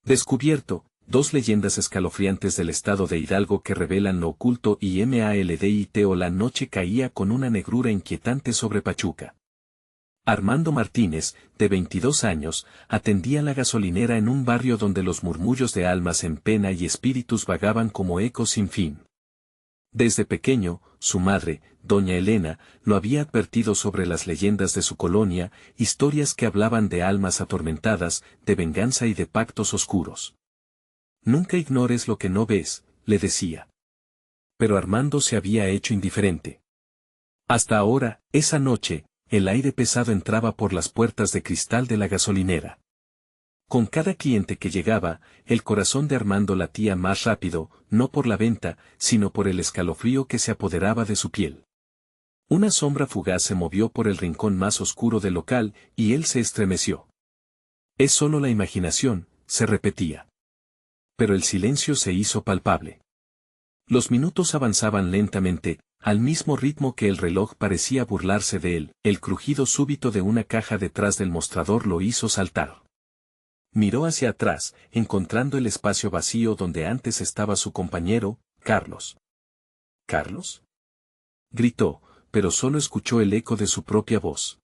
Descubierto, dos leyendas escalofriantes del estado de Hidalgo que revelan lo oculto y maldito. La noche caía con una negrura inquietante sobre Pachuca. Armando Martínez, de 22 años, atendía la gasolinera en un barrio donde los murmullos de almas en pena y espíritus vagaban como ecos sin fin. Desde pequeño, su madre, doña Elena, lo había advertido sobre las leyendas de su colonia, historias que hablaban de almas atormentadas, de venganza y de pactos oscuros. Nunca ignores lo que no ves, le decía. Pero Armando se había hecho indiferente. Hasta ahora, esa noche, el aire pesado entraba por las puertas de cristal de la gasolinera. Con cada cliente que llegaba, el corazón de Armando latía más rápido, no por la venta, sino por el escalofrío que se apoderaba de su piel. Una sombra fugaz se movió por el rincón más oscuro del local, y él se estremeció. Es solo la imaginación, se repetía. Pero el silencio se hizo palpable. Los minutos avanzaban lentamente, al mismo ritmo que el reloj parecía burlarse de él. El crujido súbito de una caja detrás del mostrador lo hizo saltar. Miró hacia atrás, encontrando el espacio vacío donde antes estaba su compañero, Carlos. ¿Carlos?, gritó, pero solo escuchó el eco de su propia voz.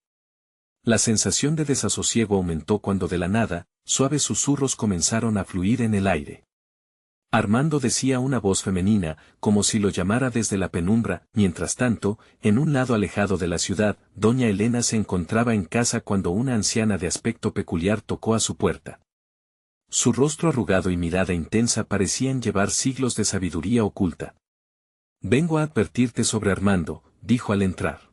La sensación de desasosiego aumentó cuando de la nada, suaves susurros comenzaron a fluir en el aire. Armando decía una voz femenina, como si lo llamara desde la penumbra. Mientras tanto, en un lado alejado de la ciudad, doña Elena se encontraba en casa cuando una anciana de aspecto peculiar tocó a su puerta. Su rostro arrugado y mirada intensa parecían llevar siglos de sabiduría oculta. «Vengo a advertirte sobre Armando», dijo al entrar.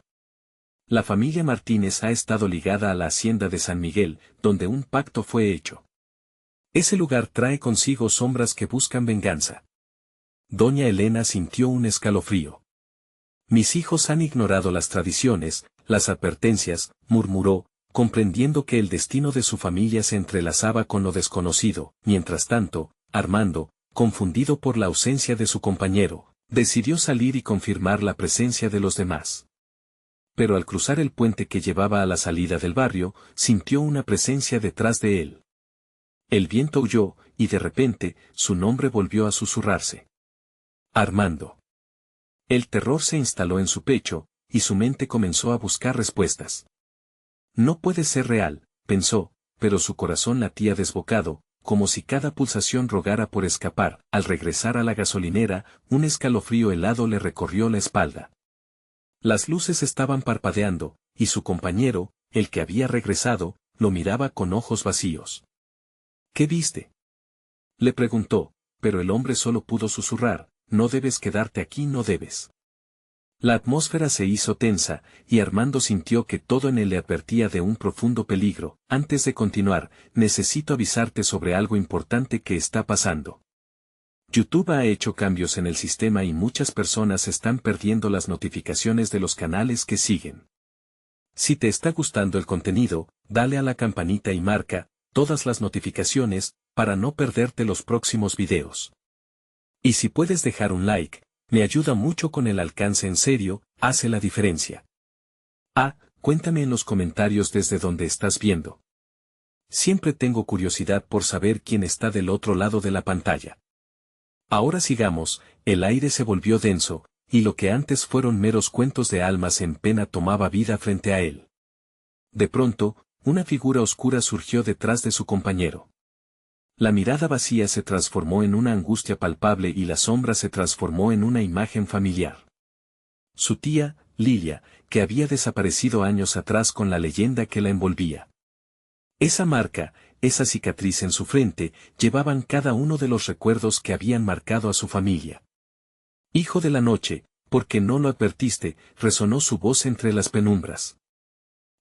La familia Martínez ha estado ligada a la hacienda de San Miguel, donde un pacto fue hecho. Ese lugar trae consigo sombras que buscan venganza. Doña Elena sintió un escalofrío. «Mis hijos han ignorado las tradiciones, las advertencias», murmuró, comprendiendo que el destino de su familia se entrelazaba con lo desconocido. Mientras tanto, Armando, confundido por la ausencia de su compañero, decidió salir y confirmar la presencia de los demás. Pero al cruzar el puente que llevaba a la salida del barrio, sintió una presencia detrás de él. El viento huyó, y de repente, su nombre volvió a susurrarse. Armando. El terror se instaló en su pecho, y su mente comenzó a buscar respuestas. No puede ser real, pensó, pero su corazón latía desbocado, como si cada pulsación rogara por escapar. Al regresar a la gasolinera, un escalofrío helado le recorrió la espalda. Las luces estaban parpadeando, y su compañero, el que había regresado, lo miraba con ojos vacíos. ¿Qué viste?, le preguntó, pero el hombre solo pudo susurrar: «No debes quedarte aquí, no debes». La atmósfera se hizo tensa, y Armando sintió que todo en él le advertía de un profundo peligro. «Antes de continuar, necesito avisarte sobre algo importante que está pasando. YouTube ha hecho cambios en el sistema y muchas personas están perdiendo las notificaciones de los canales que siguen. Si te está gustando el contenido, dale a la campanita y marca todas las notificaciones, para no perderte los próximos videos. Y si puedes dejar un like, me ayuda mucho con el alcance. En serio, hace la diferencia. Cuéntame en los comentarios desde donde estás viendo. Siempre tengo curiosidad por saber quién está del otro lado de la pantalla. Ahora sigamos. El aire se volvió denso, y lo que antes fueron meros cuentos de almas en pena tomaba vida frente a él. De pronto, una figura oscura surgió detrás de su compañero. La mirada vacía se transformó en una angustia palpable y la sombra se transformó en una imagen familiar. Su tía, Lilia, que había desaparecido años atrás con la leyenda que la envolvía. Esa marca, esa cicatriz en su frente, llevaban cada uno de los recuerdos que habían marcado a su familia. «Hijo de la noche, ¿por qué no lo advertiste?», resonó su voz entre las penumbras.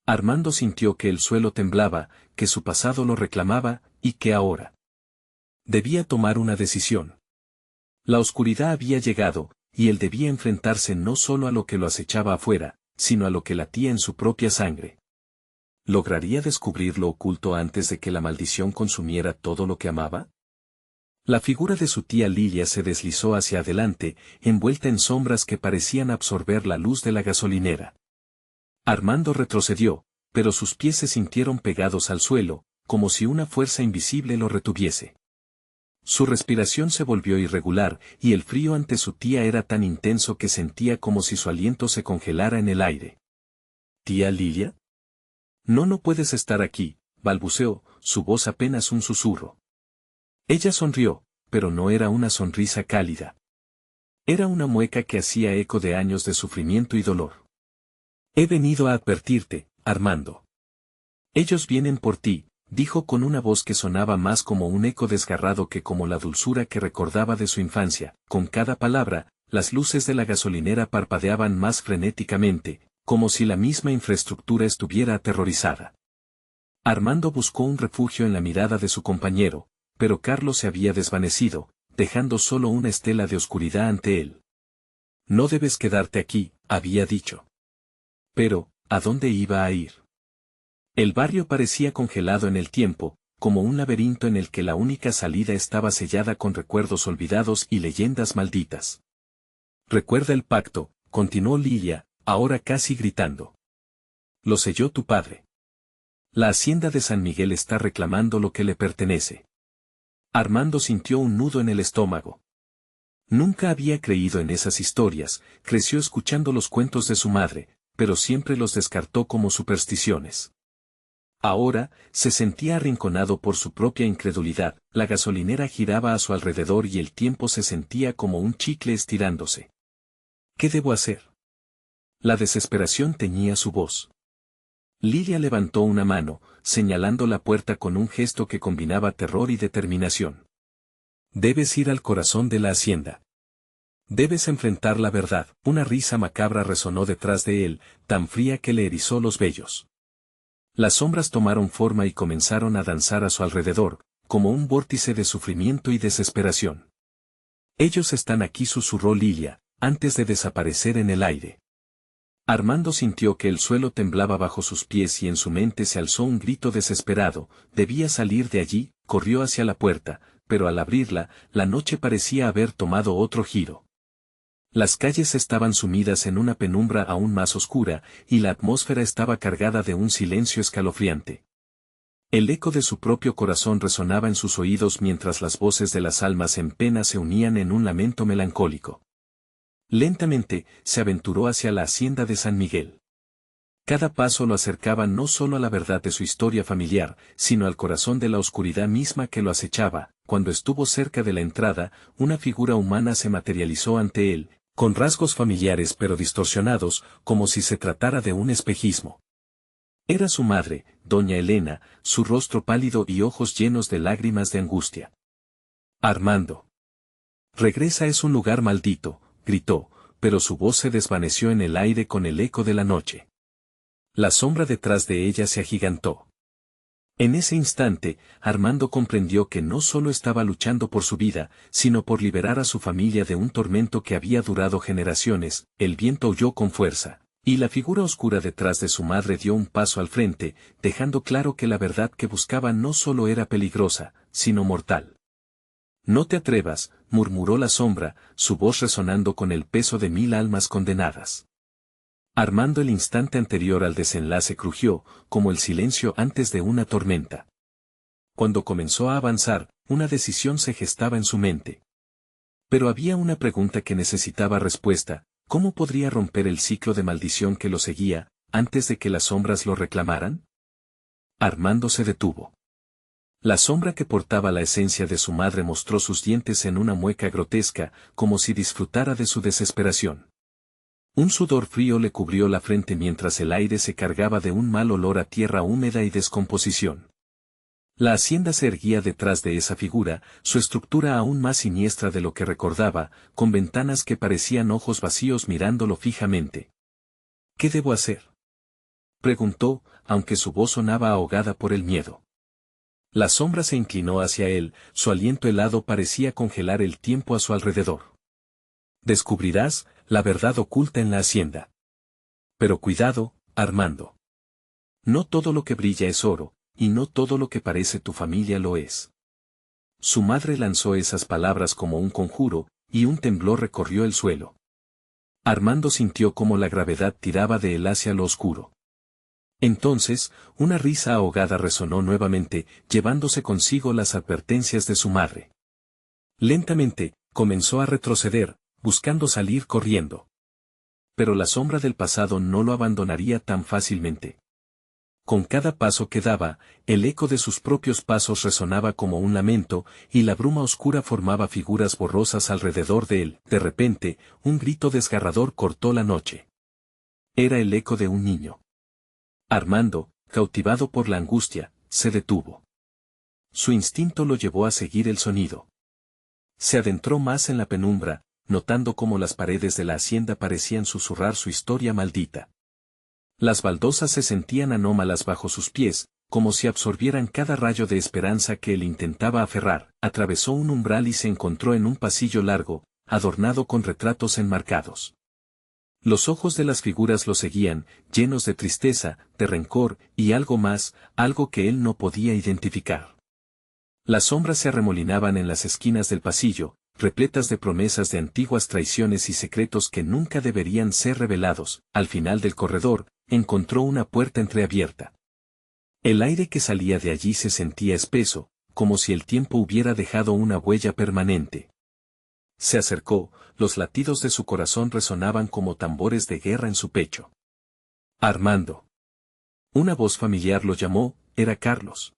Armando sintió que el suelo temblaba, que su pasado lo reclamaba, y que ahora debía tomar una decisión. La oscuridad había llegado, y él debía enfrentarse no solo a lo que lo acechaba afuera, sino a lo que latía en su propia sangre. ¿Lograría descubrir lo oculto antes de que la maldición consumiera todo lo que amaba? La figura de su tía Lilia se deslizó hacia adelante, envuelta en sombras que parecían absorber la luz de la gasolinera. Armando retrocedió, pero sus pies se sintieron pegados al suelo, como si una fuerza invisible lo retuviese. Su respiración se volvió irregular, y el frío ante su tía era tan intenso que sentía como si su aliento se congelara en el aire. ¿Tía Lilia? No, no puedes estar aquí, balbuceó, su voz apenas un susurro. Ella sonrió, pero no era una sonrisa cálida. Era una mueca que hacía eco de años de sufrimiento y dolor. He venido a advertirte, Armando. Ellos vienen por ti, dijo con una voz que sonaba más como un eco desgarrado que como la dulzura que recordaba de su infancia. Con cada palabra, las luces de la gasolinera parpadeaban más frenéticamente, como si la misma infraestructura estuviera aterrorizada. Armando buscó un refugio en la mirada de su compañero, pero Carlos se había desvanecido, dejando solo una estela de oscuridad ante él. No debes quedarte aquí, había dicho. Pero, ¿a dónde iba a ir? El barrio parecía congelado en el tiempo, como un laberinto en el que la única salida estaba sellada con recuerdos olvidados y leyendas malditas. Recuerda el pacto, continuó Lilia, ahora casi gritando. Lo selló tu padre. La hacienda de San Miguel está reclamando lo que le pertenece. Armando sintió un nudo en el estómago. Nunca había creído en esas historias, creció escuchando los cuentos de su madre, pero siempre los descartó como supersticiones. Ahora, se sentía arrinconado por su propia incredulidad, la gasolinera giraba a su alrededor y el tiempo se sentía como un chicle estirándose. ¿Qué debo hacer? La desesperación teñía su voz. Lilia levantó una mano, señalando la puerta con un gesto que combinaba terror y determinación. Debes ir al corazón de la hacienda. Debes enfrentar la verdad. Una risa macabra resonó detrás de él, tan fría que le erizó los vellos. Las sombras tomaron forma y comenzaron a danzar a su alrededor, como un vórtice de sufrimiento y desesperación. Ellos están aquí, susurró Lilia, antes de desaparecer en el aire. Armando sintió que el suelo temblaba bajo sus pies y en su mente se alzó un grito desesperado, debía salir de allí, corrió hacia la puerta, pero al abrirla, la noche parecía haber tomado otro giro. Las calles estaban sumidas en una penumbra aún más oscura, y la atmósfera estaba cargada de un silencio escalofriante. El eco de su propio corazón resonaba en sus oídos mientras las voces de las almas en pena se unían en un lamento melancólico. Lentamente, se aventuró hacia la hacienda de San Miguel. Cada paso lo acercaba no solo a la verdad de su historia familiar, sino al corazón de la oscuridad misma que lo acechaba. Cuando estuvo cerca de la entrada, una figura humana se materializó ante él, con rasgos familiares pero distorsionados, como si se tratara de un espejismo. Era su madre, doña Elena, su rostro pálido y ojos llenos de lágrimas de angustia. Armando. Regresa, es un lugar maldito, gritó, pero su voz se desvaneció en el aire con el eco de la noche. La sombra detrás de ella se agigantó. En ese instante, Armando comprendió que no solo estaba luchando por su vida, sino por liberar a su familia de un tormento que había durado generaciones. El viento aulló con fuerza, y la figura oscura detrás de su madre dio un paso al frente, dejando claro que la verdad que buscaba no solo era peligrosa, sino mortal. No te atrevas, murmuró la sombra, su voz resonando con el peso de 1000 almas condenadas. Armando, el instante anterior al desenlace, crujió, como el silencio antes de una tormenta. Cuando comenzó a avanzar, una decisión se gestaba en su mente. Pero había una pregunta que necesitaba respuesta: ¿cómo podría romper el ciclo de maldición que lo seguía, antes de que las sombras lo reclamaran? Armando se detuvo. La sombra que portaba la esencia de su madre mostró sus dientes en una mueca grotesca, como si disfrutara de su desesperación. Un sudor frío le cubrió la frente mientras el aire se cargaba de un mal olor a tierra húmeda y descomposición. La hacienda se erguía detrás de esa figura, su estructura aún más siniestra de lo que recordaba, con ventanas que parecían ojos vacíos mirándolo fijamente. ¿Qué debo hacer?, preguntó, aunque su voz sonaba ahogada por el miedo. La sombra se inclinó hacia él, su aliento helado parecía congelar el tiempo a su alrededor. Descubrirás la verdad oculta en la hacienda. Pero cuidado, Armando. No todo lo que brilla es oro, y no todo lo que parece tu familia lo es. Su madre lanzó esas palabras como un conjuro, y un temblor recorrió el suelo. Armando sintió como la gravedad tiraba de él hacia lo oscuro. Entonces, una risa ahogada resonó nuevamente, llevándose consigo las advertencias de su madre. Lentamente, comenzó a retroceder, buscando salir corriendo. Pero la sombra del pasado no lo abandonaría tan fácilmente. Con cada paso que daba, el eco de sus propios pasos resonaba como un lamento, y la bruma oscura formaba figuras borrosas alrededor de él. De repente, un grito desgarrador cortó la noche. Era el eco de un niño. Armando, cautivado por la angustia, se detuvo. Su instinto lo llevó a seguir el sonido. Se adentró más en la penumbra, notando cómo las paredes de la hacienda parecían susurrar su historia maldita. Las baldosas se sentían anómalas bajo sus pies, como si absorbieran cada rayo de esperanza que él intentaba aferrar. Atravesó un umbral y se encontró en un pasillo largo, adornado con retratos enmarcados. Los ojos de las figuras lo seguían, llenos de tristeza, de rencor, y algo más, algo que él no podía identificar. Las sombras se arremolinaban en las esquinas del pasillo, repletas de promesas de antiguas traiciones y secretos que nunca deberían ser revelados. Al final del corredor, encontró una puerta entreabierta. El aire que salía de allí se sentía espeso, como si el tiempo hubiera dejado una huella permanente. Se acercó, los latidos de su corazón resonaban como tambores de guerra en su pecho. Armando. Una voz familiar lo llamó, era Carlos.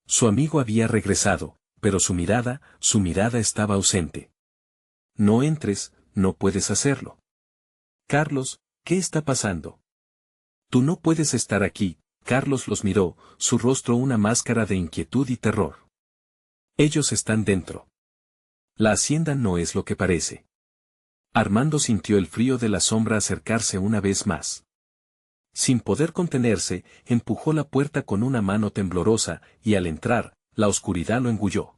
Su amigo había regresado, pero su mirada estaba ausente. No entres, no puedes hacerlo. Carlos, ¿qué está pasando? Tú no puedes estar aquí. Carlos los miró, su rostro una máscara de inquietud y terror. Ellos están dentro. La hacienda no es lo que parece. Armando sintió el frío de la sombra acercarse una vez más. Sin poder contenerse, empujó la puerta con una mano temblorosa, y al entrar, la oscuridad lo engulló.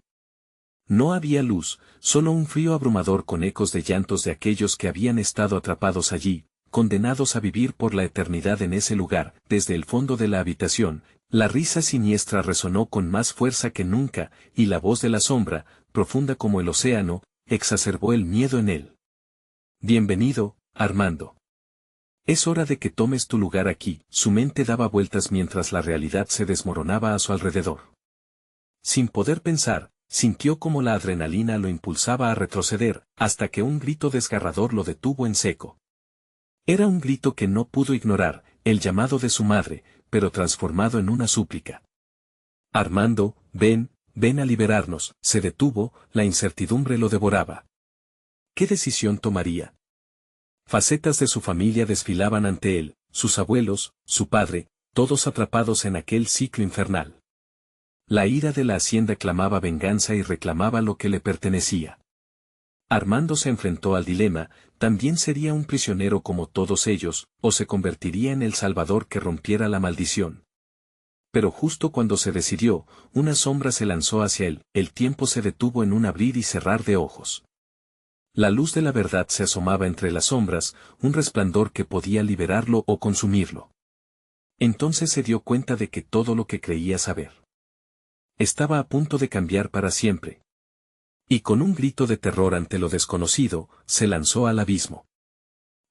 No había luz, solo un frío abrumador con ecos de llantos de aquellos que habían estado atrapados allí, condenados a vivir por la eternidad en ese lugar. Desde el fondo de la habitación, la risa siniestra resonó con más fuerza que nunca, y la voz de la sombra, profunda como el océano, exacerbó el miedo en él. Bienvenido, Armando. Es hora de que tomes tu lugar aquí. Su mente daba vueltas mientras la realidad se desmoronaba a su alrededor. Sin poder pensar, sintió como la adrenalina lo impulsaba a retroceder, hasta que un grito desgarrador lo detuvo en seco. Era un grito que no pudo ignorar, el llamado de su madre, pero transformado en una súplica. Armando, ven a liberarnos. Se detuvo, la incertidumbre lo devoraba. ¿Qué decisión tomaría? Facetas de su familia desfilaban ante él, sus abuelos, su padre, todos atrapados en aquel ciclo infernal. La ira de la hacienda clamaba venganza y reclamaba lo que le pertenecía. Armando se enfrentó al dilema: también sería un prisionero como todos ellos, o se convertiría en el salvador que rompiera la maldición. Pero justo cuando se decidió, una sombra se lanzó hacia él, el tiempo se detuvo en un abrir y cerrar de ojos. La luz de la verdad se asomaba entre las sombras, un resplandor que podía liberarlo o consumirlo. Entonces se dio cuenta de que todo lo que creía saber estaba a punto de cambiar para siempre. Y con un grito de terror ante lo desconocido, se lanzó al abismo.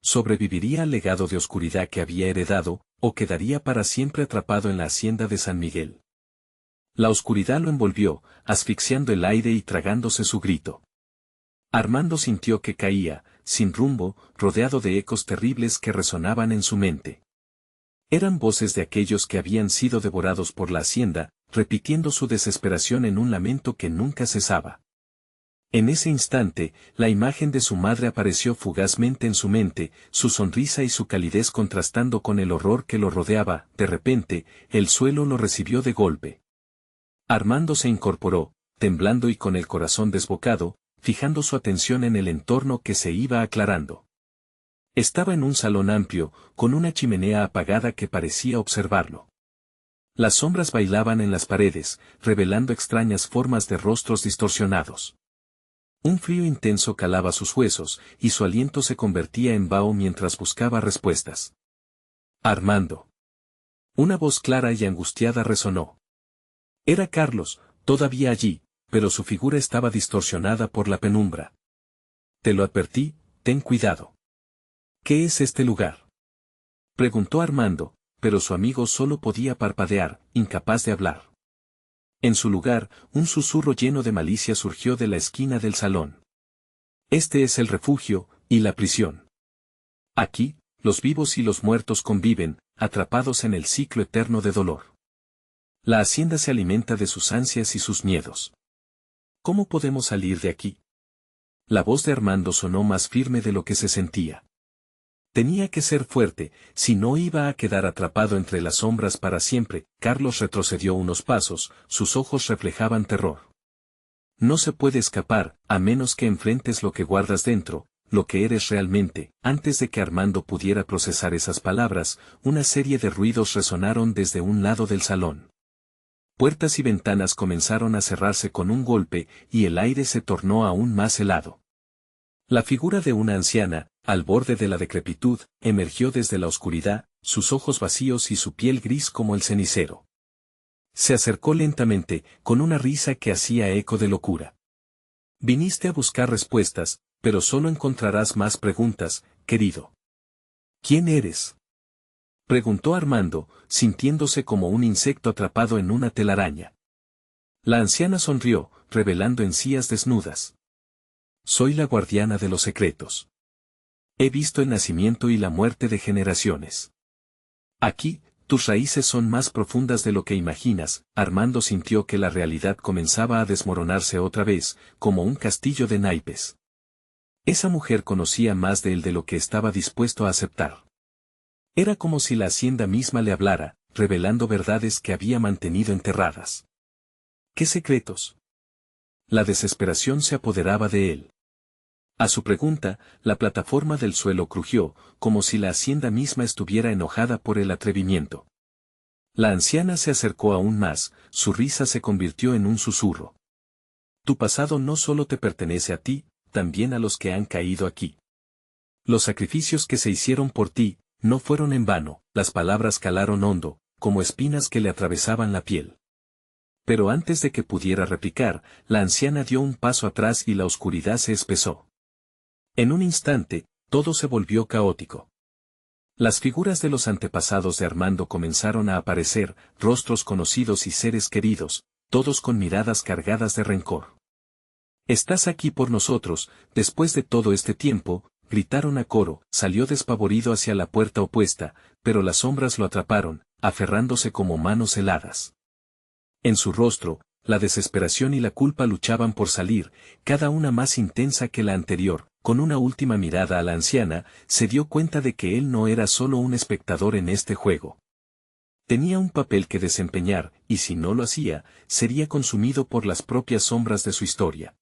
¿Sobreviviría al legado de oscuridad que había heredado, o quedaría para siempre atrapado en la hacienda de San Miguel? La oscuridad lo envolvió, asfixiando el aire y tragándose su grito. Armando sintió que caía, sin rumbo, rodeado de ecos terribles que resonaban en su mente. Eran voces de aquellos que habían sido devorados por la hacienda, repitiendo su desesperación en un lamento que nunca cesaba. En ese instante, la imagen de su madre apareció fugazmente en su mente, su sonrisa y su calidez contrastando con el horror que lo rodeaba. De repente, el suelo lo recibió de golpe. Armando se incorporó, temblando y con el corazón desbocado, fijando su atención en el entorno que se iba aclarando. Estaba en un salón amplio, con una chimenea apagada que parecía observarlo. Las sombras bailaban en las paredes, revelando extrañas formas de rostros distorsionados. Un frío intenso calaba sus huesos, y su aliento se convertía en vaho mientras buscaba respuestas. Armando. Una voz clara y angustiada resonó. Era Carlos, todavía allí, pero su figura estaba distorsionada por la penumbra. Te lo advertí, ten cuidado. ¿Qué es este lugar? Preguntó Armando, pero su amigo solo podía parpadear, incapaz de hablar. En su lugar, un susurro lleno de malicia surgió de la esquina del salón. Este es el refugio, y la prisión. Aquí, los vivos y los muertos conviven, atrapados en el ciclo eterno de dolor. La hacienda se alimenta de sus ansias y sus miedos. ¿Cómo podemos salir de aquí? La voz de Armando sonó más firme de lo que se sentía. Tenía que ser fuerte, si no iba a quedar atrapado entre las sombras para siempre. Carlos retrocedió unos pasos, sus ojos reflejaban terror. No se puede escapar, a menos que enfrentes lo que guardas dentro, lo que eres realmente. Antes de que Armando pudiera procesar esas palabras, una serie de ruidos resonaron desde un lado del salón. Puertas y ventanas comenzaron a cerrarse con un golpe, y el aire se tornó aún más helado. La figura de una anciana, al borde de la decrepitud, emergió desde la oscuridad, sus ojos vacíos y su piel gris como el cenicero. Se acercó lentamente, con una risa que hacía eco de locura. Viniste a buscar respuestas, pero solo encontrarás más preguntas, querido. ¿Quién eres? Preguntó Armando, sintiéndose como un insecto atrapado en una telaraña. La anciana sonrió, revelando encías desnudas. Soy la guardiana de los secretos. He visto el nacimiento y la muerte de generaciones. Aquí, tus raíces son más profundas de lo que imaginas. Armando sintió que la realidad comenzaba a desmoronarse otra vez, como un castillo de naipes. Esa mujer conocía más de él de lo que estaba dispuesto a aceptar. Era como si la hacienda misma le hablara, revelando verdades que había mantenido enterradas. ¿Qué secretos? La desesperación se apoderaba de él. A su pregunta, la plataforma del suelo crujió, como si la hacienda misma estuviera enojada por el atrevimiento. La anciana se acercó aún más, su risa se convirtió en un susurro. Tu pasado no solo te pertenece a ti, también a los que han caído aquí. Los sacrificios que se hicieron por ti, no fueron en vano. Las palabras calaron hondo, como espinas que le atravesaban la piel. Pero antes de que pudiera replicar, la anciana dio un paso atrás y la oscuridad se espesó. En un instante, todo se volvió caótico. Las figuras de los antepasados de Armando comenzaron a aparecer, rostros conocidos y seres queridos, todos con miradas cargadas de rencor. Estás aquí por nosotros, después de todo este tiempo, gritaron a coro. Salió despavorido hacia la puerta opuesta, pero las sombras lo atraparon, aferrándose como manos heladas. En su rostro, la desesperación y la culpa luchaban por salir, cada una más intensa que la anterior. Con una última mirada a la anciana, se dio cuenta de que él no era solo un espectador en este juego. Tenía un papel que desempeñar, y si no lo hacía, sería consumido por las propias sombras de su historia.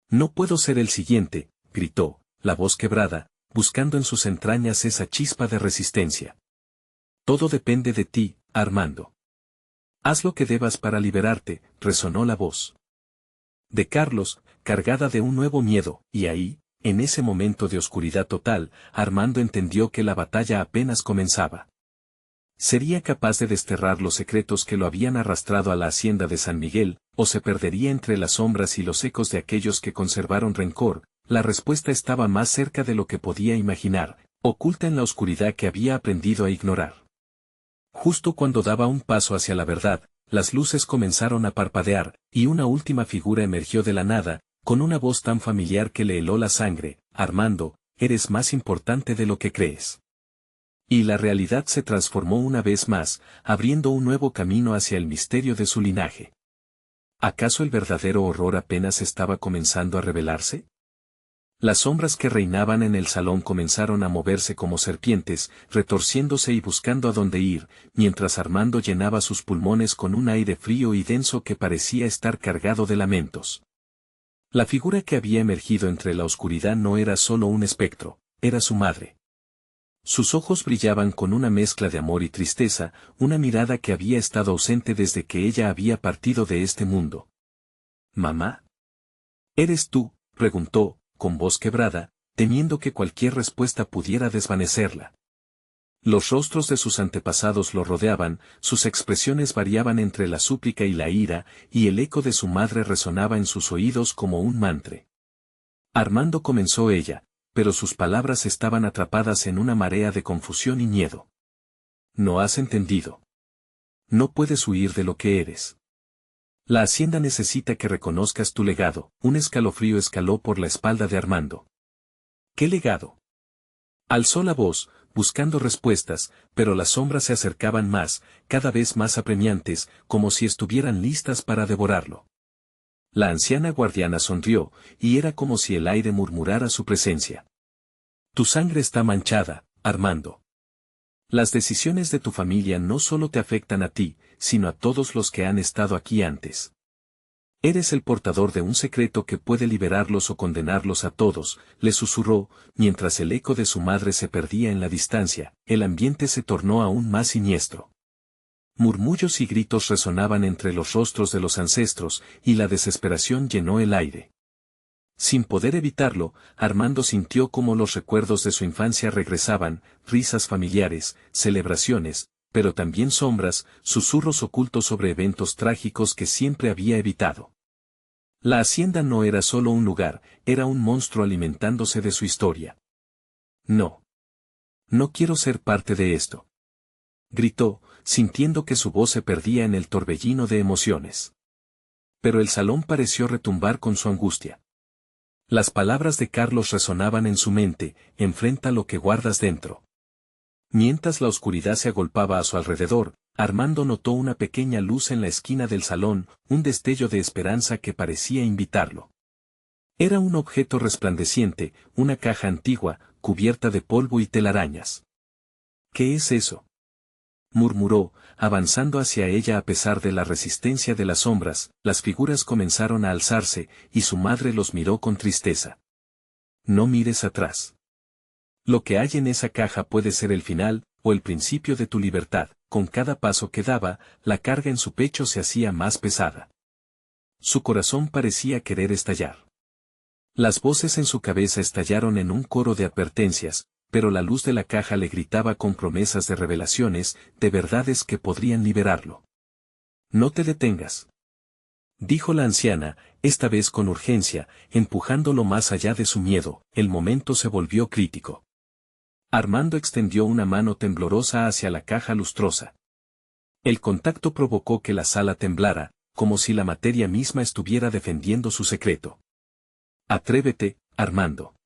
No puedo ser el siguiente, gritó, la voz quebrada, buscando en sus entrañas esa chispa de resistencia. Todo depende de ti, Armando. Haz lo que debas para liberarte, resonó la voz de Carlos, cargada de un nuevo miedo, y ahí, en ese momento de oscuridad total, Armando entendió que la batalla apenas comenzaba. ¿Sería capaz de desterrar los secretos que lo habían arrastrado a la hacienda de San Miguel, o se perdería entre las sombras y los ecos de aquellos que conservaron rencor? La respuesta estaba más cerca de lo que podía imaginar, oculta en la oscuridad que había aprendido a ignorar. Justo cuando daba un paso hacia la verdad, las luces comenzaron a parpadear, y una última figura emergió de la nada, con una voz tan familiar que le heló la sangre. Armando, eres más importante de lo que crees. Y la realidad se transformó una vez más, abriendo un nuevo camino hacia el misterio de su linaje. ¿Acaso el verdadero horror apenas estaba comenzando a revelarse? Las sombras que reinaban en el salón comenzaron a moverse como serpientes, retorciéndose y buscando a dónde ir, mientras Armando llenaba sus pulmones con un aire frío y denso que parecía estar cargado de lamentos. La figura que había emergido entre la oscuridad no era solo un espectro, era su madre. Sus ojos brillaban con una mezcla de amor y tristeza, una mirada que había estado ausente desde que ella había partido de este mundo. ¿Mamá? ¿Eres tú?, preguntó, con voz quebrada, temiendo que cualquier respuesta pudiera desvanecerla. Los rostros de sus antepasados lo rodeaban, sus expresiones variaban entre la súplica y la ira, y el eco de su madre resonaba en sus oídos como un mantre. Armando, comenzó ella, pero sus palabras estaban atrapadas en una marea de confusión y miedo. No has entendido. No puedes huir de lo que eres. La hacienda necesita que reconozcas tu legado. Un escalofrío escaló por la espalda de Armando. ¿Qué legado? Alzó la voz, buscando respuestas, pero las sombras se acercaban más, cada vez más apremiantes, como si estuvieran listas para devorarlo. La anciana guardiana sonrió, y era como si el aire murmurara su presencia. Tu sangre está manchada, Armando. Las decisiones de tu familia no solo te afectan a ti, sino a todos los que han estado aquí antes. Eres el portador de un secreto que puede liberarlos o condenarlos a todos, le susurró, mientras el eco de su madre se perdía en la distancia, el ambiente se tornó aún más siniestro. Murmullos y gritos resonaban entre los rostros de los ancestros, y la desesperación llenó el aire. Sin poder evitarlo, Armando sintió cómo los recuerdos de su infancia regresaban, risas familiares, celebraciones, pero también sombras, susurros ocultos sobre eventos trágicos que siempre había evitado. La hacienda no era solo un lugar, era un monstruo alimentándose de su historia. No. No quiero ser parte de esto. Gritó, sintiendo que su voz se perdía en el torbellino de emociones. Pero el salón pareció retumbar con su angustia. Las palabras de Carlos resonaban en su mente, enfrenta lo que guardas dentro. Mientras la oscuridad se agolpaba a su alrededor, Armando notó una pequeña luz en la esquina del salón, un destello de esperanza que parecía invitarlo. Era un objeto resplandeciente, una caja antigua, cubierta de polvo y telarañas. ¿Qué es eso?, murmuró, avanzando hacia ella a pesar de la resistencia de las sombras. Las figuras comenzaron a alzarse, y su madre los miró con tristeza. No mires atrás. Lo que hay en esa caja puede ser el final, o el principio de tu libertad. Con cada paso que daba, la carga en su pecho se hacía más pesada. Su corazón parecía querer estallar. Las voces en su cabeza estallaron en un coro de advertencias, pero la luz de la caja le gritaba con promesas de revelaciones, de verdades que podrían liberarlo. No te detengas, dijo la anciana, esta vez con urgencia, empujándolo más allá de su miedo. El momento se volvió crítico. Armando extendió una mano temblorosa hacia la caja lustrosa. El contacto provocó que la sala temblara, como si la materia misma estuviera defendiendo su secreto. Atrévete, Armando,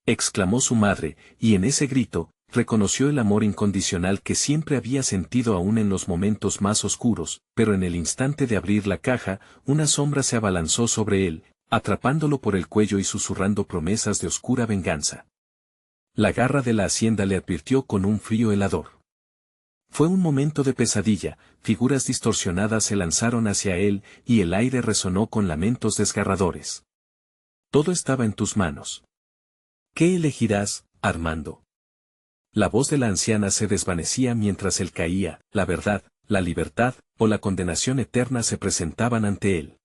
exclamó su madre, y en ese grito, reconoció el amor incondicional que siempre había sentido aún en los momentos más oscuros, pero en el instante de abrir la caja, una sombra se abalanzó sobre él, atrapándolo por el cuello y susurrando promesas de oscura venganza. La garra de la hacienda le advirtió con un frío helador. Fue un momento de pesadilla, figuras distorsionadas se lanzaron hacia él, y el aire resonó con lamentos desgarradores. Todo estaba en tus manos. ¿Qué elegirás, Armando? La voz de la anciana se desvanecía mientras él caía. La verdad, la libertad, o la condenación eterna se presentaban ante él.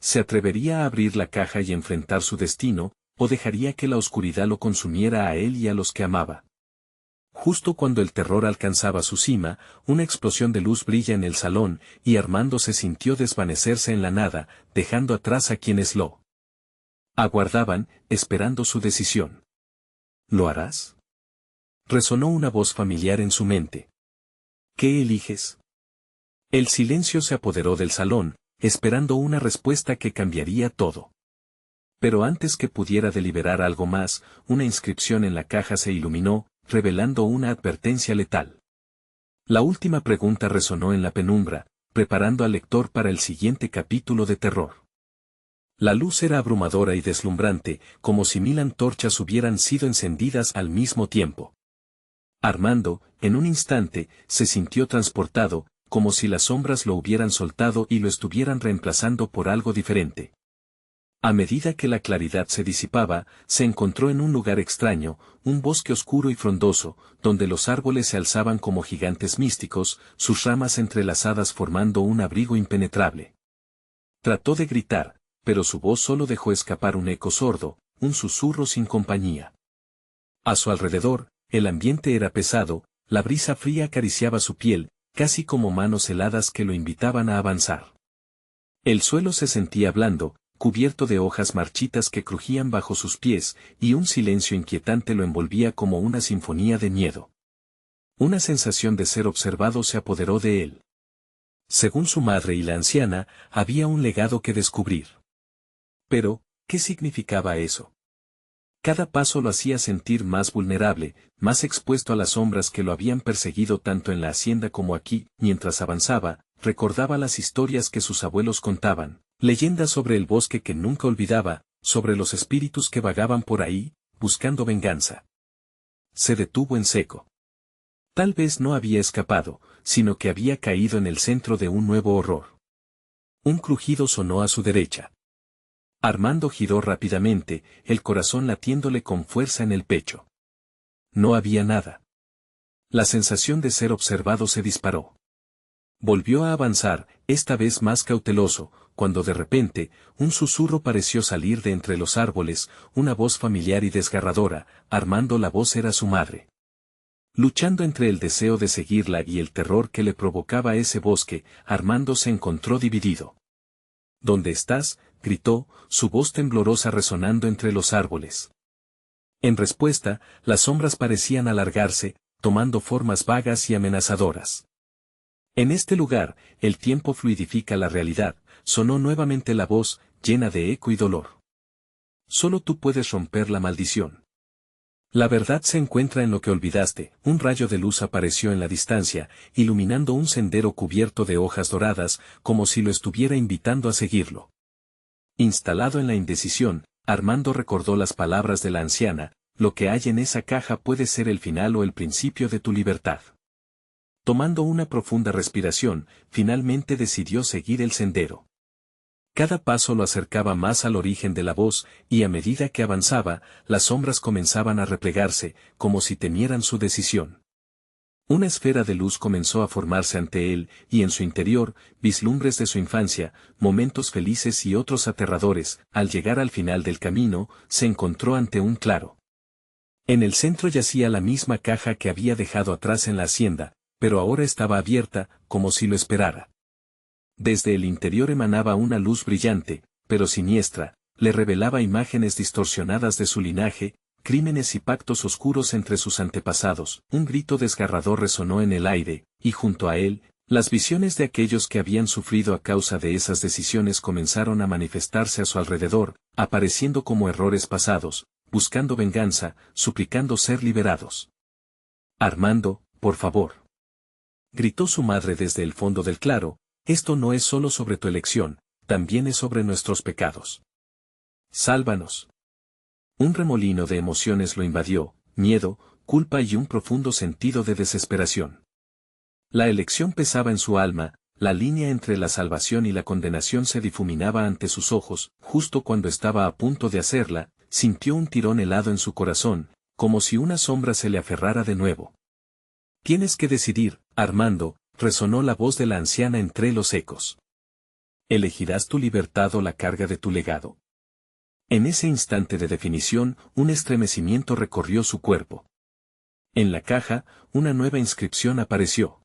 ¿Se atrevería a abrir la caja y enfrentar su destino, o dejaría que la oscuridad lo consumiera a él y a los que amaba? Justo cuando el terror alcanzaba su cima, una explosión de luz brilla en el salón, y Armando se sintió desvanecerse en la nada, dejando atrás a quienes lo aguardaban, esperando su decisión. ¿Lo harás? Resonó una voz familiar en su mente. ¿Qué eliges? El silencio se apoderó del salón, esperando una respuesta que cambiaría todo. Pero antes que pudiera deliberar algo más, una inscripción en la caja se iluminó, revelando una advertencia letal. La última pregunta resonó en la penumbra, preparando al lector para el siguiente capítulo de terror. La luz era abrumadora y deslumbrante, como si 1000 antorchas hubieran sido encendidas al mismo tiempo. Armando, en un instante, se sintió transportado, como si las sombras lo hubieran soltado y lo estuvieran reemplazando por algo diferente. A medida que la claridad se disipaba, se encontró en un lugar extraño, un bosque oscuro y frondoso, donde los árboles se alzaban como gigantes místicos, sus ramas entrelazadas formando un abrigo impenetrable. Trató de gritar, pero su voz solo dejó escapar un eco sordo, un susurro sin compañía. A su alrededor, el ambiente era pesado, la brisa fría acariciaba su piel, casi como manos heladas que lo invitaban a avanzar. El suelo se sentía blando, cubierto de hojas marchitas que crujían bajo sus pies, y un silencio inquietante lo envolvía como una sinfonía de miedo. Una sensación de ser observado se apoderó de él. Según su madre y la anciana, había un legado que descubrir. Pero, ¿qué significaba eso? Cada paso lo hacía sentir más vulnerable, más expuesto a las sombras que lo habían perseguido tanto en la hacienda como aquí. Mientras avanzaba, recordaba las historias que sus abuelos contaban, leyendas sobre el bosque que nunca olvidaba, sobre los espíritus que vagaban por ahí, buscando venganza. Se detuvo en seco. Tal vez no había escapado, sino que había caído en el centro de un nuevo horror. Un crujido sonó a su derecha. Armando giró rápidamente, el corazón latiéndole con fuerza en el pecho. No había nada. La sensación de ser observado se disparó. Volvió a avanzar, esta vez más cauteloso, cuando de repente, un susurro pareció salir de entre los árboles, una voz familiar y desgarradora. Armando, la voz era su madre. Luchando entre el deseo de seguirla y el terror que le provocaba ese bosque, Armando se encontró dividido. ¿Dónde estás?, gritó, su voz temblorosa resonando entre los árboles. En respuesta, las sombras parecían alargarse, tomando formas vagas y amenazadoras. En este lugar, el tiempo fluidifica la realidad, sonó nuevamente la voz, llena de eco y dolor. Solo tú puedes romper la maldición. La verdad se encuentra en lo que olvidaste. Un rayo de luz apareció en la distancia, iluminando un sendero cubierto de hojas doradas, como si lo estuviera invitando a seguirlo. Instalado en la indecisión, Armando recordó las palabras de la anciana: lo que hay en esa caja puede ser el final o el principio de tu libertad. Tomando una profunda respiración, finalmente decidió seguir el sendero. Cada paso lo acercaba más al origen de la voz, y a medida que avanzaba, las sombras comenzaban a replegarse, como si temieran su decisión. Una esfera de luz comenzó a formarse ante él, y en su interior, vislumbres de su infancia, momentos felices y otros aterradores. Al llegar al final del camino, se encontró ante un claro. En el centro yacía la misma caja que había dejado atrás en la hacienda, pero ahora estaba abierta, como si lo esperara. Desde el interior emanaba una luz brillante, pero siniestra, le revelaba imágenes distorsionadas de su linaje, crímenes y pactos oscuros entre sus antepasados. Un grito desgarrador resonó en el aire, y junto a él, las visiones de aquellos que habían sufrido a causa de esas decisiones comenzaron a manifestarse a su alrededor, apareciendo como errores pasados, buscando venganza, suplicando ser liberados. Armando, por favor. Gritó su madre desde el fondo del claro. Esto no es solo sobre tu elección, también es sobre nuestros pecados. Sálvanos. Un remolino de emociones lo invadió, miedo, culpa y un profundo sentido de desesperación. La elección pesaba en su alma, la línea entre la salvación y la condenación se difuminaba ante sus ojos. Justo cuando estaba a punto de hacerla, sintió un tirón helado en su corazón, como si una sombra se le aferrara de nuevo. Tienes que decidir, Armando, resonó la voz de la anciana entre los ecos. ¿Elegirás tu libertad o la carga de tu legado? En ese instante de definición, un estremecimiento recorrió su cuerpo. En la caja, una nueva inscripción apareció.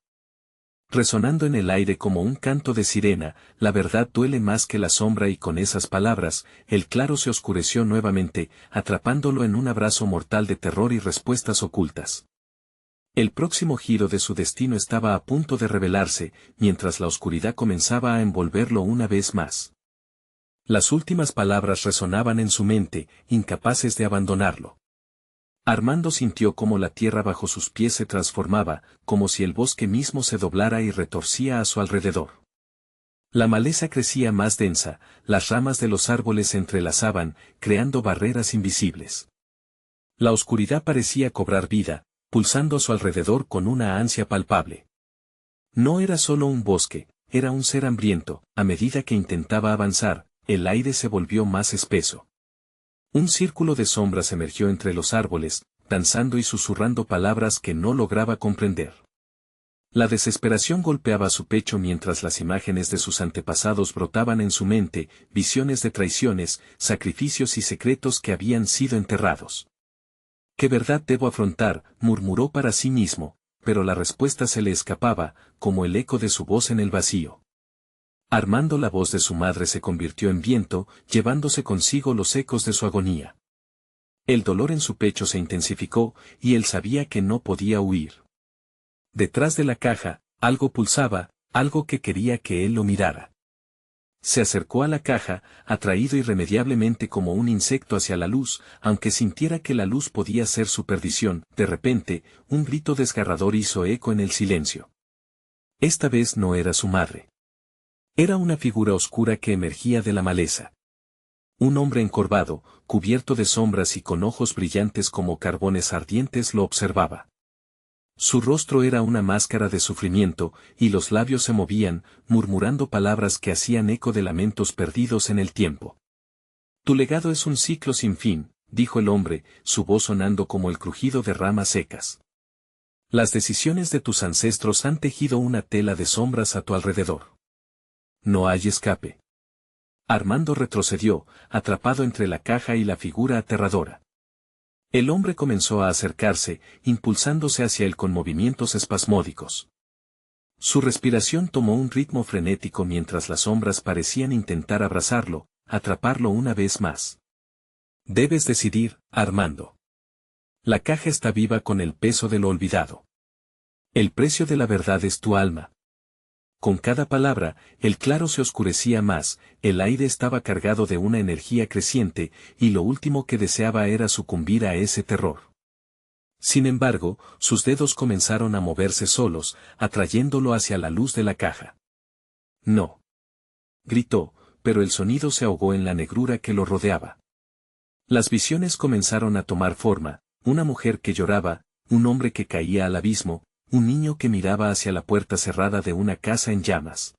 Resonando en el aire como un canto de sirena: la verdad duele más que la sombra. Y con esas palabras, el claro se oscureció nuevamente, atrapándolo en un abrazo mortal de terror y respuestas ocultas. El próximo giro de su destino estaba a punto de revelarse, mientras la oscuridad comenzaba a envolverlo una vez más. Las últimas palabras resonaban en su mente, incapaces de abandonarlo. Armando sintió cómo la tierra bajo sus pies se transformaba, como si el bosque mismo se doblara y retorcía a su alrededor. La maleza crecía más densa, las ramas de los árboles se entrelazaban, creando barreras invisibles. La oscuridad parecía cobrar vida, pulsando a su alrededor con una ansia palpable. No era solo un bosque, era un ser hambriento. A medida que intentaba avanzar, el aire se volvió más espeso. Un círculo de sombras emergió entre los árboles, danzando y susurrando palabras que no lograba comprender. La desesperación golpeaba su pecho mientras las imágenes de sus antepasados brotaban en su mente, visiones de traiciones, sacrificios y secretos que habían sido enterrados. ¿Qué verdad debo afrontar?, murmuró para sí mismo, pero la respuesta se le escapaba, como el eco de su voz en el vacío. Armando, la voz de su madre se convirtió en viento, llevándose consigo los ecos de su agonía. El dolor en su pecho se intensificó, y él sabía que no podía huir. Detrás de la caja, algo pulsaba, algo que quería que él lo mirara. Se acercó a la caja, atraído irremediablemente como un insecto hacia la luz, aunque sintiera que la luz podía ser su perdición. De repente, un grito desgarrador hizo eco en el silencio. Esta vez no era su madre. Era una figura oscura que emergía de la maleza. Un hombre encorvado, cubierto de sombras y con ojos brillantes como carbones ardientes lo observaba. Su rostro era una máscara de sufrimiento, y los labios se movían, murmurando palabras que hacían eco de lamentos perdidos en el tiempo. Tu legado es un ciclo sin fin, dijo el hombre, su voz sonando como el crujido de ramas secas. Las decisiones de tus ancestros han tejido una tela de sombras a tu alrededor. No hay escape. Armando retrocedió, atrapado entre la caja y la figura aterradora. El hombre comenzó a acercarse, impulsándose hacia él con movimientos espasmódicos. Su respiración tomó un ritmo frenético mientras las sombras parecían intentar abrazarlo, atraparlo una vez más. Debes decidir, Armando. La caja está viva con el peso de lo olvidado. El precio de la verdad es tu alma. Con cada palabra, el claro se oscurecía más, el aire estaba cargado de una energía creciente, y lo último que deseaba era sucumbir a ese terror. Sin embargo, sus dedos comenzaron a moverse solos, atrayéndolo hacia la luz de la caja. No. Gritó, pero el sonido se ahogó en la negrura que lo rodeaba. Las visiones comenzaron a tomar forma, una mujer que lloraba, un hombre que caía al abismo, un niño que miraba hacia la puerta cerrada de una casa en llamas.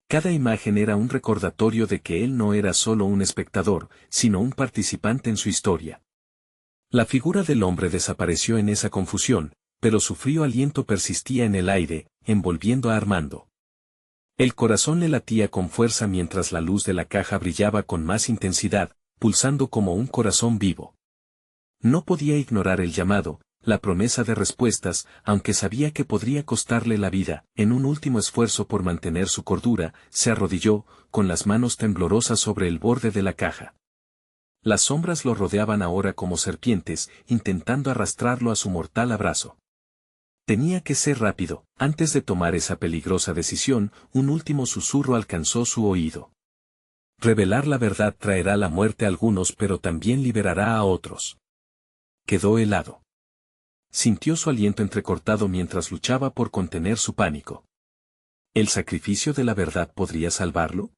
Cada imagen era un recordatorio de que él no era solo un espectador, sino un participante en su historia. La figura del hombre desapareció en esa confusión, pero su frío aliento persistía en el aire, envolviendo a Armando. El corazón le latía con fuerza mientras la luz de la caja brillaba con más intensidad, pulsando como un corazón vivo. No podía ignorar el llamado, la promesa de respuestas, aunque sabía que podría costarle la vida. En un último esfuerzo por mantener su cordura, se arrodilló, con las manos temblorosas sobre el borde de la caja. Las sombras lo rodeaban ahora como serpientes, intentando arrastrarlo a su mortal abrazo. Tenía que ser rápido. Antes de tomar esa peligrosa decisión, un último susurro alcanzó su oído. Revelar la verdad traerá la muerte a algunos, pero también liberará a otros. Quedó helado. Sintió su aliento entrecortado mientras luchaba por contener su pánico. ¿El sacrificio de la verdad podría salvarlo?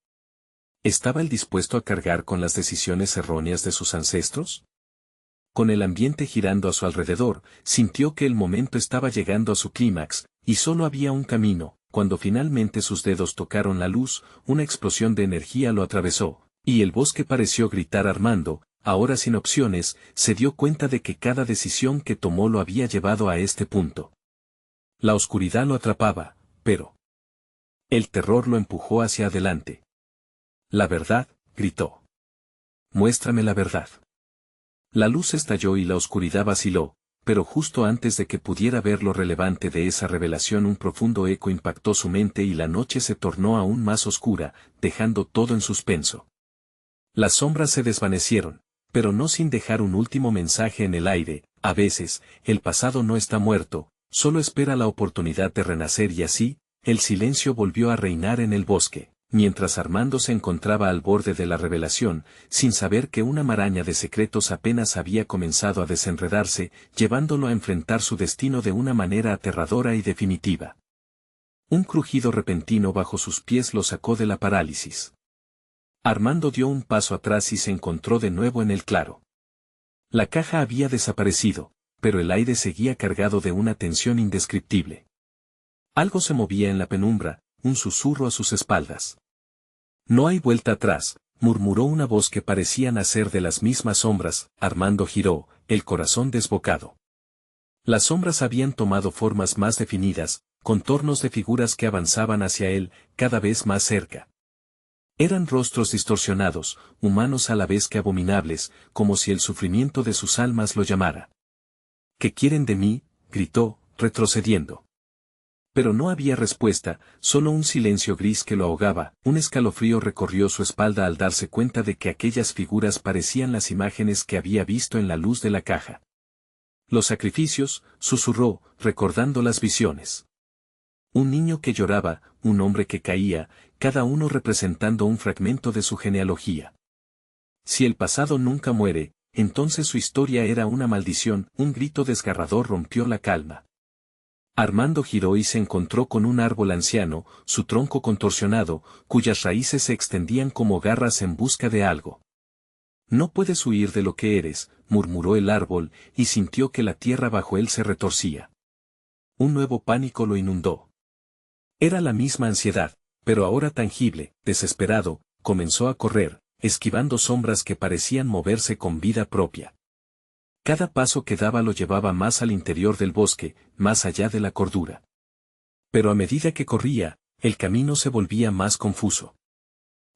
¿Estaba él dispuesto a cargar con las decisiones erróneas de sus ancestros? Con el ambiente girando a su alrededor, sintió que el momento estaba llegando a su clímax, y solo había un camino. Cuando finalmente sus dedos tocaron la luz, una explosión de energía lo atravesó, y el bosque pareció gritar. Armando, ahora sin opciones, se dio cuenta de que cada decisión que tomó lo había llevado a este punto. La oscuridad lo atrapaba, pero el terror lo empujó hacia adelante. La verdad, gritó. Muéstrame la verdad. La luz estalló y la oscuridad vaciló, pero justo antes de que pudiera ver lo relevante de esa revelación, un profundo eco impactó su mente y la noche se tornó aún más oscura, dejando todo en suspenso. Las sombras se desvanecieron, pero no sin dejar un último mensaje en el aire. A veces, el pasado no está muerto, solo espera la oportunidad de renacer. Y así, el silencio volvió a reinar en el bosque, mientras Armando se encontraba al borde de la revelación, sin saber que una maraña de secretos apenas había comenzado a desenredarse, llevándolo a enfrentar su destino de una manera aterradora y definitiva. Un crujido repentino bajo sus pies lo sacó de la parálisis. Armando dio un paso atrás y se encontró de nuevo en el claro. La caja había desaparecido, pero el aire seguía cargado de una tensión indescriptible. Algo se movía en la penumbra, un susurro a sus espaldas. No hay vuelta atrás, murmuró una voz que parecía nacer de las mismas sombras. Armando giró, el corazón desbocado. Las sombras habían tomado formas más definidas, contornos de figuras que avanzaban hacia él, cada vez más cerca. Eran rostros distorsionados, humanos a la vez que abominables, como si el sufrimiento de sus almas lo llamara. ¿Qué quieren de mí?, gritó, retrocediendo. Pero no había respuesta, solo un silencio gris que lo ahogaba. Un escalofrío recorrió su espalda al darse cuenta de que aquellas figuras parecían las imágenes que había visto en la luz de la caja. Los sacrificios, susurró, recordando las visiones. Un niño que lloraba, un hombre que caía, cada uno representando un fragmento de su genealogía. Si el pasado nunca muere, entonces su historia era una maldición. Un grito desgarrador rompió la calma. Armando giró y se encontró con un árbol anciano, su tronco contorsionado, cuyas raíces se extendían como garras en busca de algo. No puedes huir de lo que eres, murmuró el árbol, y sintió que la tierra bajo él se retorcía. Un nuevo pánico lo inundó. Era la misma ansiedad, pero ahora tangible, desesperado, comenzó a correr, esquivando sombras que parecían moverse con vida propia. Cada paso que daba lo llevaba más al interior del bosque, más allá de la cordura. Pero a medida que corría, el camino se volvía más confuso.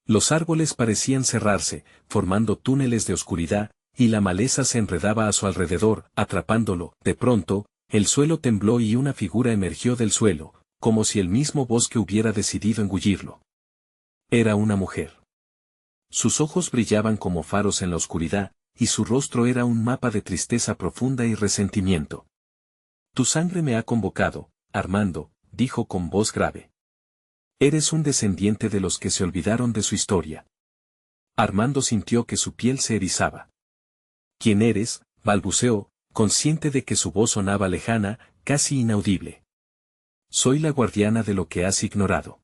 Los árboles parecían cerrarse, formando túneles de oscuridad, y la maleza se enredaba a su alrededor, atrapándolo. De pronto, el suelo tembló y una figura emergió del suelo, como si el mismo bosque hubiera decidido engullirlo. Era una mujer. Sus ojos brillaban como faros en la oscuridad, y su rostro era un mapa de tristeza profunda y resentimiento. Tu sangre me ha convocado, Armando, dijo con voz grave. Eres un descendiente de los que se olvidaron de su historia. Armando sintió que su piel se erizaba. ¿Quién eres?, balbuceó, consciente de que su voz sonaba lejana, casi inaudible. Soy la guardiana de lo que has ignorado.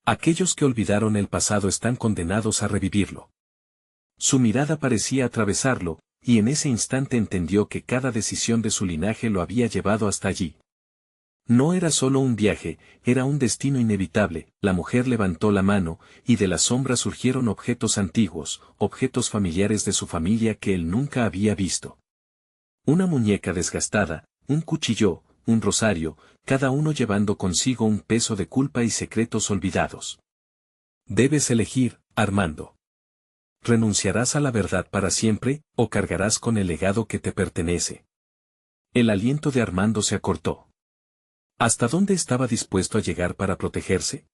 Aquellos que olvidaron el pasado están condenados a revivirlo. Su mirada parecía atravesarlo, y en ese instante entendió que cada decisión de su linaje lo había llevado hasta allí. No era solo un viaje, era un destino inevitable. La mujer levantó la mano, y de la sombra surgieron objetos antiguos, objetos familiares de su familia que él nunca había visto. Una muñeca desgastada, un cuchillo, un rosario, cada uno llevando consigo un peso de culpa y secretos olvidados. Debes elegir, Armando. ¿Renunciarás a la verdad para siempre, o cargarás con el legado que te pertenece? El aliento de Armando se acortó. ¿Hasta dónde estaba dispuesto a llegar para protegerse?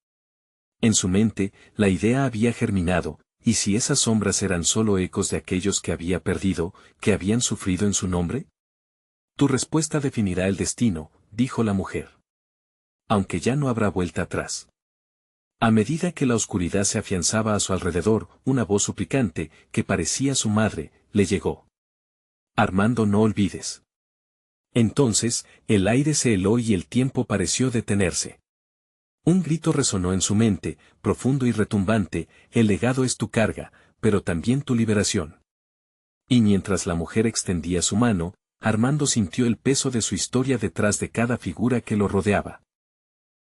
En su mente, la idea había germinado, ¿y si esas sombras eran solo ecos de aquellos que había perdido, que habían sufrido en su nombre? Tu respuesta definirá el destino, dijo la mujer. Aunque ya no habrá vuelta atrás. A medida que la oscuridad se afianzaba a su alrededor, una voz suplicante, que parecía su madre, le llegó. Armando, no olvides. Entonces, el aire se heló y el tiempo pareció detenerse. Un grito resonó en su mente, profundo y retumbante, el legado es tu carga, pero también tu liberación. Y mientras la mujer extendía su mano, Armando sintió el peso de su historia detrás de cada figura que lo rodeaba.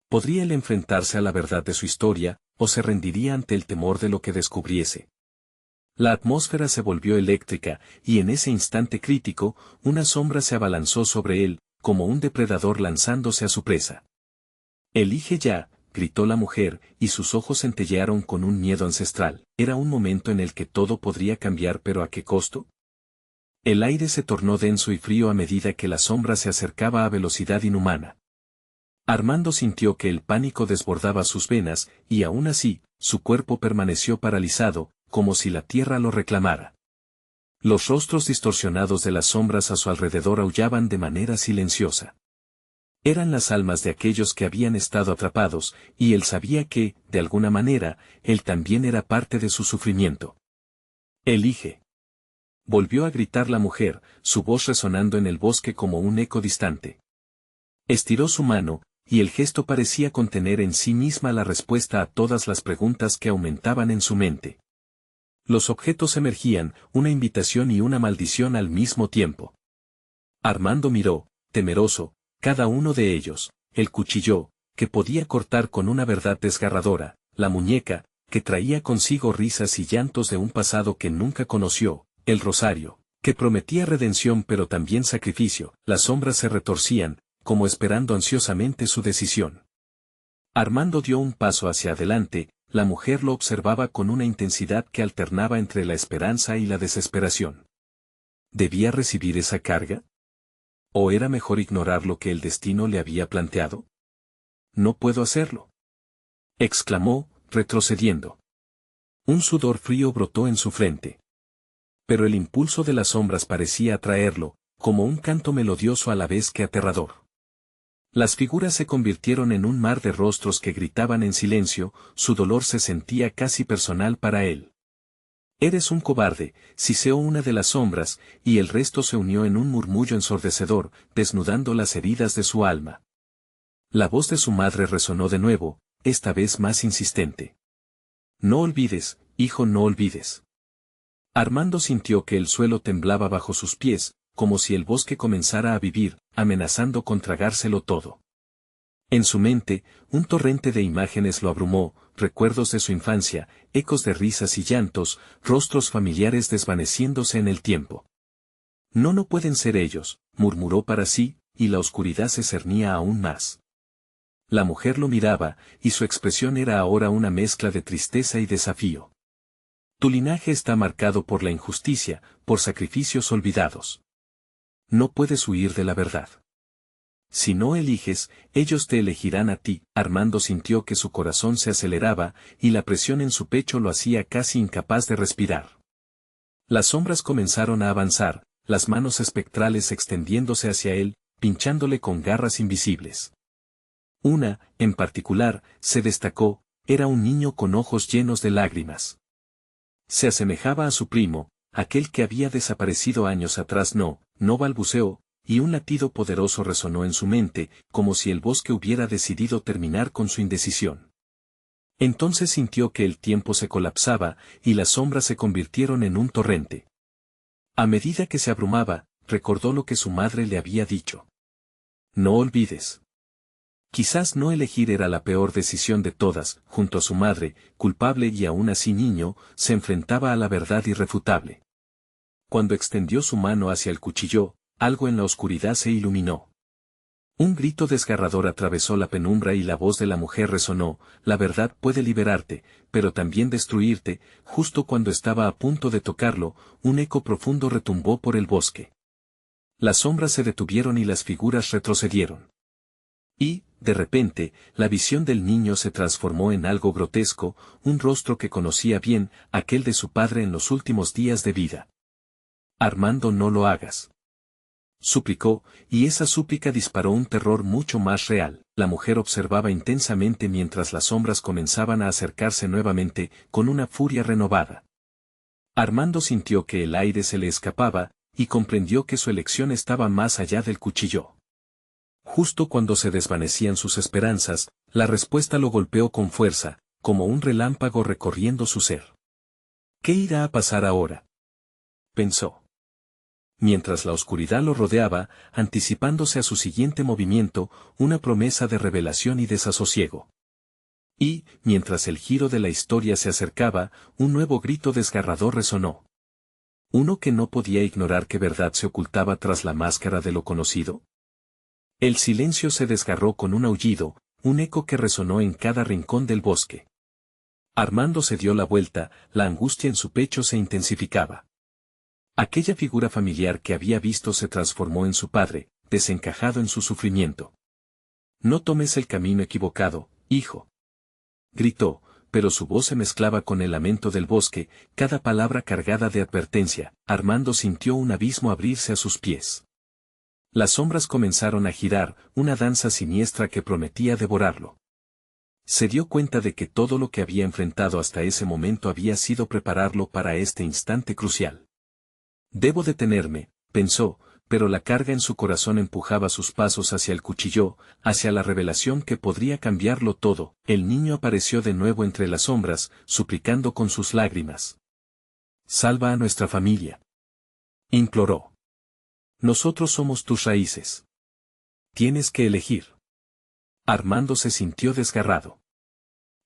¿Podría él enfrentarse a la verdad de su historia, o se rendiría ante el temor de lo que descubriese? La atmósfera se volvió eléctrica, y en ese instante crítico, una sombra se abalanzó sobre él, como un depredador lanzándose a su presa. Elige ya, gritó la mujer, y sus ojos centellearon con un miedo ancestral. Era un momento en el que todo podría cambiar, pero ¿a qué costo? El aire se tornó denso y frío a medida que la sombra se acercaba a velocidad inhumana. Armando sintió que el pánico desbordaba sus venas, y aún así, su cuerpo permaneció paralizado, como si la tierra lo reclamara. Los rostros distorsionados de las sombras a su alrededor aullaban de manera silenciosa. Eran las almas de aquellos que habían estado atrapados, y él sabía que, de alguna manera, él también era parte de su sufrimiento. Elige. Volvió a gritar la mujer, su voz resonando en el bosque como un eco distante. Estiró su mano, y el gesto parecía contener en sí misma la respuesta a todas las preguntas que aumentaban en su mente. Los objetos emergían, una invitación y una maldición al mismo tiempo. Armando miró, temeroso, cada uno de ellos, el cuchillo, que podía cortar con una verdad desgarradora, la muñeca, que traía consigo risas y llantos de un pasado que nunca conoció, el rosario, que prometía redención pero también sacrificio. Las sombras se retorcían, como esperando ansiosamente su decisión. Armando dio un paso hacia adelante, la mujer lo observaba con una intensidad que alternaba entre la esperanza y la desesperación. ¿Debía recibir esa carga? ¿O era mejor ignorar lo que el destino le había planteado? No puedo hacerlo, exclamó, retrocediendo. Un sudor frío brotó en su frente. Pero el impulso de las sombras parecía atraerlo, como un canto melodioso a la vez que aterrador. Las figuras se convirtieron en un mar de rostros que gritaban en silencio, su dolor se sentía casi personal para él. Eres un cobarde, siseó una de las sombras, y el resto se unió en un murmullo ensordecedor, desnudando las heridas de su alma. La voz de su madre resonó de nuevo, esta vez más insistente. No olvides, hijo, no olvides. Armando sintió que el suelo temblaba bajo sus pies, como si el bosque comenzara a vivir, amenazando con tragárselo todo. En su mente, un torrente de imágenes lo abrumó, recuerdos de su infancia, ecos de risas y llantos, rostros familiares desvaneciéndose en el tiempo. No, no pueden ser ellos, murmuró para sí, y la oscuridad se cernía aún más. La mujer lo miraba, y su expresión era ahora una mezcla de tristeza y desafío. Tu linaje está marcado por la injusticia, por sacrificios olvidados. No puedes huir de la verdad. Si no eliges, ellos te elegirán a ti. Armando sintió que su corazón se aceleraba, y la presión en su pecho lo hacía casi incapaz de respirar. Las sombras comenzaron a avanzar, las manos espectrales extendiéndose hacia él, pinchándole con garras invisibles. Una, en particular, se destacó, era un niño con ojos llenos de lágrimas. Se asemejaba a su primo, aquel que había desaparecido años atrás. No balbuceó, y un latido poderoso resonó en su mente, como si el bosque hubiera decidido terminar con su indecisión. Entonces sintió que el tiempo se colapsaba, y las sombras se convirtieron en un torrente. A medida que se abrumaba, recordó lo que su madre le había dicho. No olvides. Quizás no elegir era la peor decisión de todas. Junto a su madre, culpable y aún así niño, se enfrentaba a la verdad irrefutable. Cuando extendió su mano hacia el cuchillo, algo en la oscuridad se iluminó. Un grito desgarrador atravesó la penumbra y la voz de la mujer resonó, la verdad puede liberarte, pero también destruirte. Justo cuando estaba a punto de tocarlo, un eco profundo retumbó por el bosque. Las sombras se detuvieron y las figuras retrocedieron. Y, de repente, la visión del niño se transformó en algo grotesco, un rostro que conocía bien, aquel de su padre en los últimos días de vida. Armando, no lo hagas. Suplicó, y esa súplica disparó un terror mucho más real. La mujer observaba intensamente mientras las sombras comenzaban a acercarse nuevamente, con una furia renovada. Armando sintió que el aire se le escapaba, y comprendió que su elección estaba más allá del cuchillo. Justo cuando se desvanecían sus esperanzas, la respuesta lo golpeó con fuerza, como un relámpago recorriendo su ser. ¿Qué irá a pasar ahora?, pensó. Mientras la oscuridad lo rodeaba, anticipándose a su siguiente movimiento, una promesa de revelación y desasosiego. Y, mientras el giro de la historia se acercaba, un nuevo grito desgarrador resonó. ¿Uno que no podía ignorar qué verdad se ocultaba tras la máscara de lo conocido? El silencio se desgarró con un aullido, un eco que resonó en cada rincón del bosque. Armando se dio la vuelta, la angustia en su pecho se intensificaba. Aquella figura familiar que había visto se transformó en su padre, desencajado en su sufrimiento. No tomes el camino equivocado, hijo. Gritó, pero su voz se mezclaba con el lamento del bosque, cada palabra cargada de advertencia. Armando sintió un abismo abrirse a sus pies. Las sombras comenzaron a girar, una danza siniestra que prometía devorarlo. Se dio cuenta de que todo lo que había enfrentado hasta ese momento había sido prepararlo para este instante crucial. Debo detenerme, pensó, pero la carga en su corazón empujaba sus pasos hacia el cuchillo, hacia la revelación que podría cambiarlo todo. El niño apareció de nuevo entre las sombras, suplicando con sus lágrimas. Salva a nuestra familia, imploró. Nosotros somos tus raíces. Tienes que elegir. Armando se sintió desgarrado.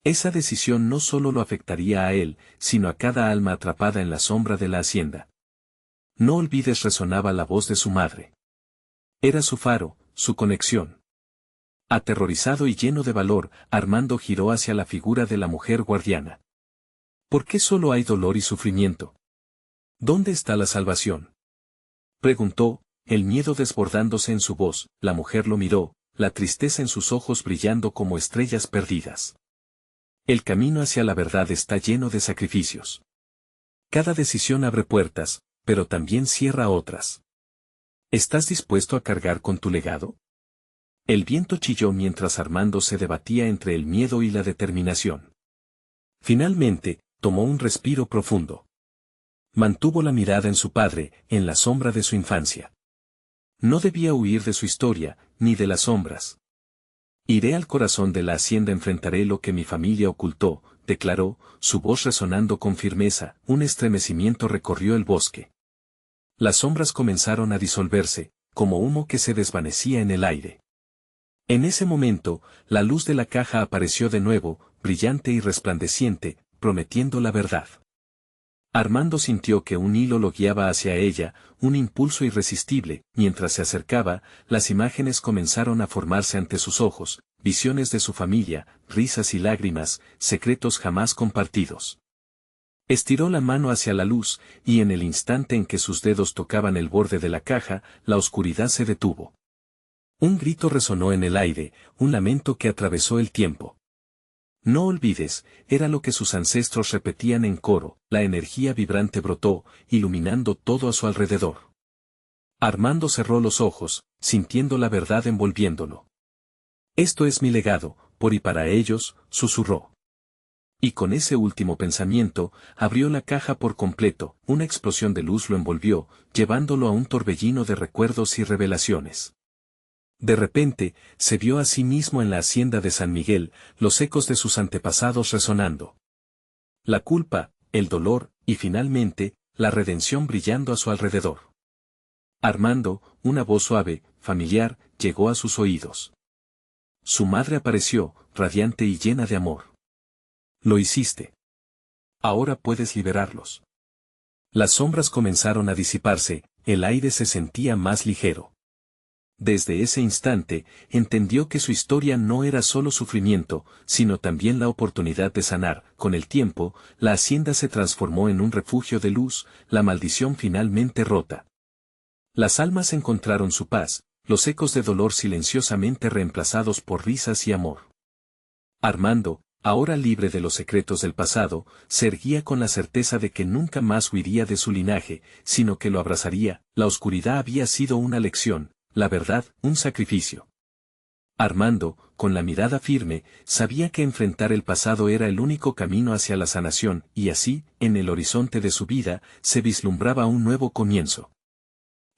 Esa decisión no solo lo afectaría a él, sino a cada alma atrapada en la sombra de la hacienda. No olvides, resonaba la voz de su madre. Era su faro, su conexión. Aterrorizado y lleno de valor, Armando giró hacia la figura de la mujer guardiana. ¿Por qué solo hay dolor y sufrimiento? ¿Dónde está la salvación?, preguntó, el miedo desbordándose en su voz. La mujer lo miró, la tristeza en sus ojos brillando como estrellas perdidas. El camino hacia la verdad está lleno de sacrificios. Cada decisión abre puertas, pero también cierra otras. ¿Estás dispuesto a cargar con tu legado?, El viento chilló mientras Armando se debatía entre el miedo y la determinación. Finalmente, tomó un respiro profundo. Mantuvo la mirada en su padre, en la sombra de su infancia. No debía huir de su historia, ni de las sombras. Iré al corazón de la hacienda, enfrentaré lo que mi familia ocultó, declaró, su voz resonando con firmeza. Un estremecimiento recorrió el bosque. Las sombras comenzaron a disolverse, como humo que se desvanecía en el aire. En ese momento, la luz de la caja apareció de nuevo, brillante y resplandeciente, prometiendo la verdad. Armando sintió que un hilo lo guiaba hacia ella, un impulso irresistible. Mientras se acercaba, las imágenes comenzaron a formarse ante sus ojos, visiones de su familia, risas y lágrimas, secretos jamás compartidos. Estiró la mano hacia la luz, y en el instante en que sus dedos tocaban el borde de la caja, la oscuridad se detuvo. Un grito resonó en el aire, un lamento que atravesó el tiempo. No olvides, era lo que sus ancestros repetían en coro. La energía vibrante brotó, iluminando todo a su alrededor. Armando cerró los ojos, sintiendo la verdad envolviéndolo. Esto es mi legado, por y para ellos, susurró. Y con ese último pensamiento, abrió la caja por completo. Una explosión de luz lo envolvió, llevándolo a un torbellino de recuerdos y revelaciones. De repente, se vio a sí mismo en la hacienda de San Miguel, los ecos de sus antepasados resonando. La culpa, el dolor, y finalmente, la redención brillando a su alrededor. Armando, una voz suave, familiar, llegó a sus oídos. Su madre apareció, radiante y llena de amor. Lo hiciste. Ahora puedes liberarlos. Las sombras comenzaron a disiparse, el aire se sentía más ligero. Desde ese instante, entendió que su historia no era solo sufrimiento, sino también la oportunidad de sanar. Con el tiempo, la hacienda se transformó en un refugio de luz, la maldición finalmente rota. Las almas encontraron su paz, los ecos de dolor silenciosamente reemplazados por risas y amor. Armando, ahora libre de los secretos del pasado, se erguía con la certeza de que nunca más huiría de su linaje, sino que lo abrazaría. La oscuridad había sido una lección, la verdad, un sacrificio. Armando, con la mirada firme, sabía que enfrentar el pasado era el único camino hacia la sanación, y así, en el horizonte de su vida, se vislumbraba un nuevo comienzo.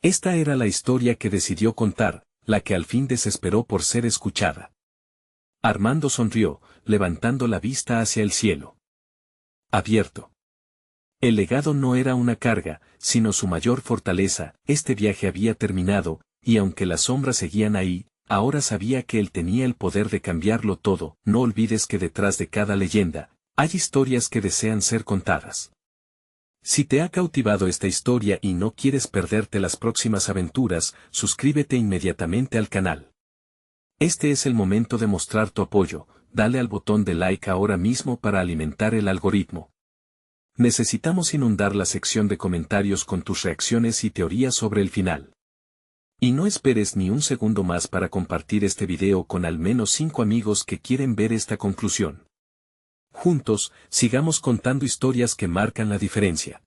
Esta era la historia que decidió contar, la que al fin desesperó por ser escuchada. Armando sonrió, levantando la vista hacia el cielo. Abierto. El legado no era una carga, sino su mayor fortaleza. Este viaje había terminado, y aunque las sombras seguían ahí, ahora sabía que él tenía el poder de cambiarlo todo. No olvides que detrás de cada leyenda, hay historias que desean ser contadas. Si te ha cautivado esta historia y no quieres perderte las próximas aventuras, suscríbete inmediatamente al canal. Este es el momento de mostrar tu apoyo, dale al botón de like ahora mismo para alimentar el algoritmo. Necesitamos inundar la sección de comentarios con tus reacciones y teorías sobre el final. Y no esperes ni un segundo más para compartir este video con al menos 5 amigos que quieren ver esta conclusión. Juntos, sigamos contando historias que marcan la diferencia.